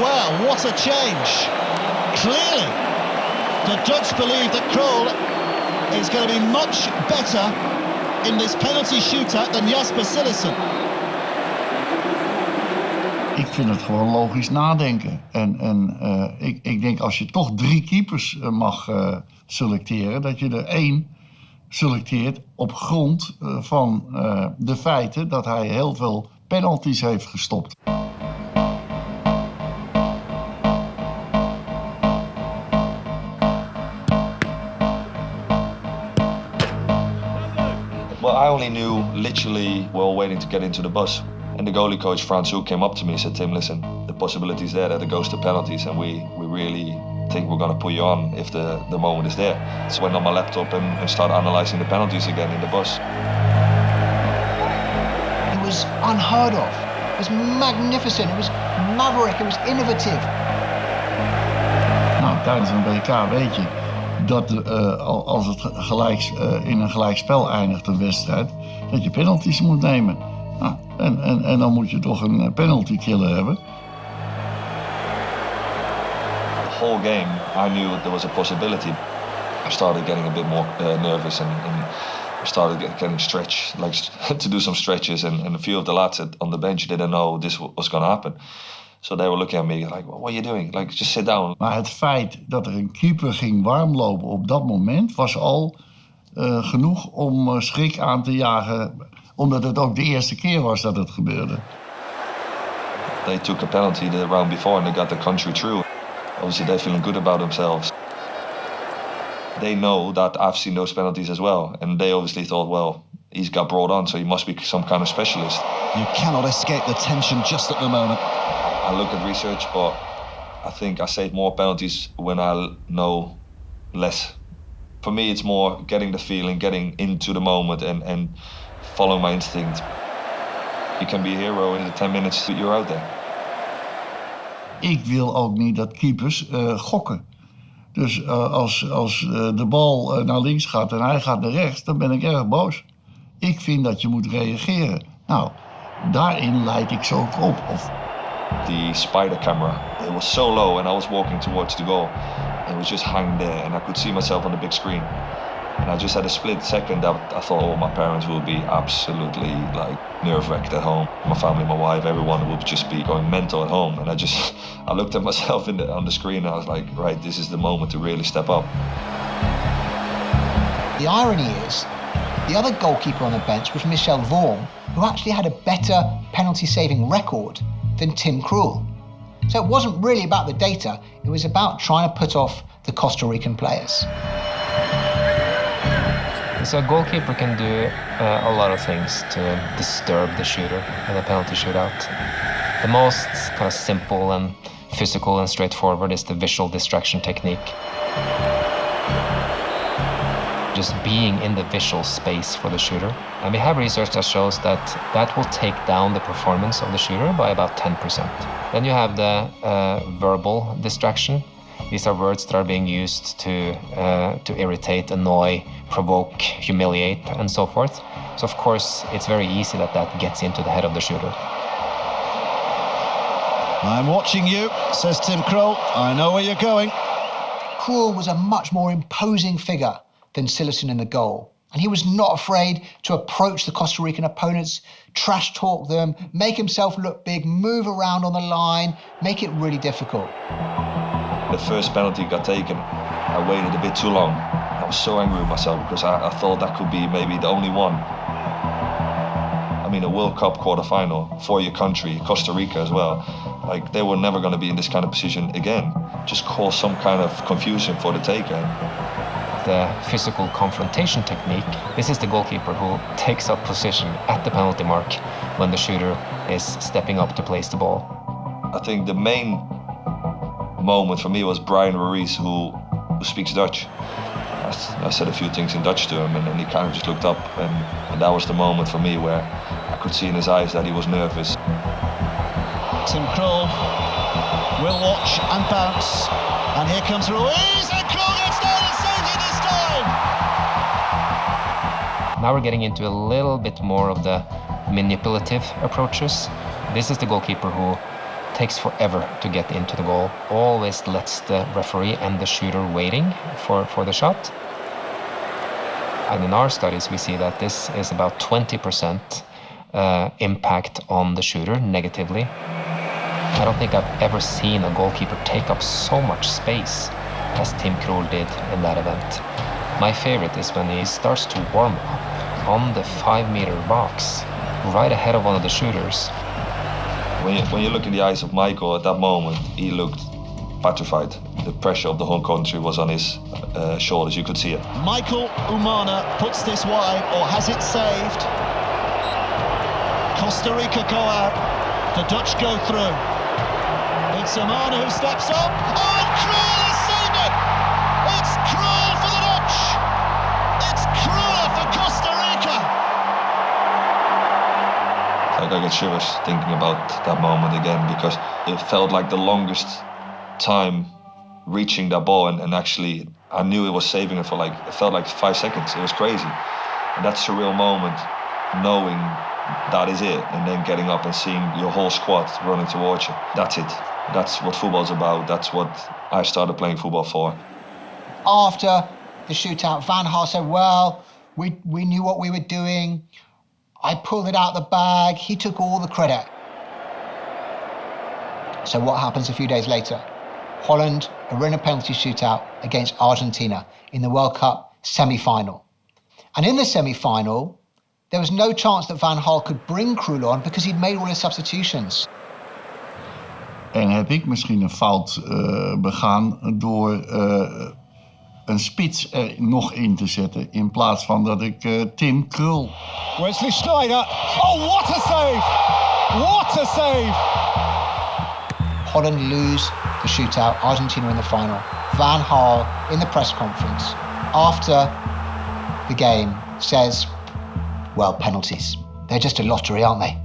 Well, what a change. Clearly, the Dutch believe that Krul is going to be much better in this penalty shootout than Jasper Cillessen. Ik vind het gewoon logisch nadenken. Ik denk als je toch 3 keepers mag selecteren, dat je er 1 selecteert op grond van de feiten dat hij heel veel penalties heeft gestopt. Well, I only knew literally we were waiting to get into the bus. And the goalie coach, Francois, came up to me and said, Tim, listen, the possibility is there that it goes to penalties and we really think we're going to put you on if the moment is there. So I went on my laptop and started analysing the penalties again in the bus. It was unheard of. It was magnificent. It was maverick. It was innovative. Nou, tijdens een WK weet je dat als het in een gelijkspel eindigt, een wedstrijd, dat je penalties moet nemen. Nou, en dan moet je toch een penalty killer hebben. The whole game, I knew there was a possibility. I started getting a bit more nervous and I started getting stretched, like to do some stretches. And a few of the lads on the bench didn't know this was going to happen. So they were looking at me like, what are you doing? Like, just sit down. Maar het feit dat er een keeper ging warmlopen op dat moment was al genoeg om schrik aan te jagen. Omdat het ook de eerste keer was dat het gebeurde. They took a penalty the round before and they got the country through. Obviously they're feeling good about themselves. They know that I've seen those penalties as well. And they obviously thought, well, he's got brought on, so he must be some kind of specialist. You cannot escape the tension just at the moment. I look at research, but I think I save more penalties when I know less. For me, it's more getting the feeling, getting into the moment and following my instinct. You can be a hero in the 10 minutes that you're out there. Ik wil ook niet dat keepers gokken. Dus als de bal naar links gaat en hij gaat naar rechts, dan ben ik erg boos. Ik vind dat je moet reageren. Nou, daarin leid ik zo ook op. The spider camera, it was so low and I was walking towards the goal. It was just hanging there and I could see myself on the big screen. And I just had a split second that I thought, oh, my parents will be absolutely like nerve-wracked at home. My family, my wife, everyone would just be going mental at home. And I looked at myself on the screen and I was like, right, this is the moment to really step up. The irony is, the other goalkeeper on the bench was Michel Vorm, who actually had a better penalty-saving record than Tim Krul. So it wasn't really about the data, it was about trying to put off the Costa Rican players. So a goalkeeper can do a lot of things to disturb the shooter in a penalty shootout. The most kind of simple and physical and straightforward is the visual distraction technique. Just being in the visual space for the shooter. And we have research that shows that will take down the performance of the shooter by about 10%. Then you have the verbal distraction. These are words that are being used to irritate, annoy, provoke, humiliate, and so forth. So of course, it's very easy that gets into the head of the shooter. I'm watching you, says Tim Krul. I know where you're going. Krul was a much more imposing figure than Cillessen in the goal. And he was not afraid to approach the Costa Rican opponents, trash talk them, make himself look big, move around on the line, make it really difficult. The first penalty got taken. I waited a bit too long. I was so angry with myself because I thought that could be maybe the only one. I mean, a World Cup quarterfinal for your country, Costa Rica as well. Like, they were never going to be in this kind of position again. Just cause some kind of confusion for the taker. The physical confrontation technique, this is the goalkeeper who takes up position at the penalty mark when the shooter is stepping up to place the ball. I think the main moment for me was Brian Ruiz, who speaks Dutch. I said a few things in Dutch to him and he kind of just looked up and that was the moment for me where I could see in his eyes that he was nervous. Tim Krul will watch and bounce. And here comes Ruiz and Krul gets down and saves it this time! Now we're getting into a little bit more of the manipulative approaches. This is the goalkeeper who takes forever to get into the goal. Always lets the referee and the shooter waiting for the shot. And in our studies, we see that this is about 20% impact on the shooter negatively. I don't think I've ever seen a goalkeeper take up so much space as Tim Krul did in that event. My favorite is when he starts to warm up on the 5-meter box, right ahead of one of the shooters. When you look in the eyes of Michael at that moment, he looked petrified. The pressure of the whole country was on his shoulders, you could see it. Michael Umana puts this wide, or has it saved. Costa Rica go out, the Dutch go through. It's Umana who steps up. Oh, and Krul has saved it! It's Krul for the Dutch! It's Krul for Costa Rica! Like I get shivers thinking about that moment again, because it felt like the longest time reaching that ball, and actually I knew it was saving it for it felt like 5 seconds. It was crazy. And that surreal moment, knowing that is it, and then getting up and seeing your whole squad running towards you. That's it. That's what football's about. That's what I started playing football for. After the shootout, Van Gaal said, well, we knew what we were doing. I pulled it out the bag. He took all the credit. So what happens a few days later? Holland are in a penalty shootout against Argentina in the World Cup semi-final. And in the semi-final, there was no chance that Van Gaal could bring Krul on because he'd made all his substitutions. En heb ik misschien een fout begaan door een spits er nog in te zetten in plaats van dat ik Tim Krul. Wesley Sneijder. Oh, what a save! What a save! Holland lose the shootout, Argentina in the final. Van Gaal in the press conference after the game says, well, penalties. They're just a lottery, aren't they?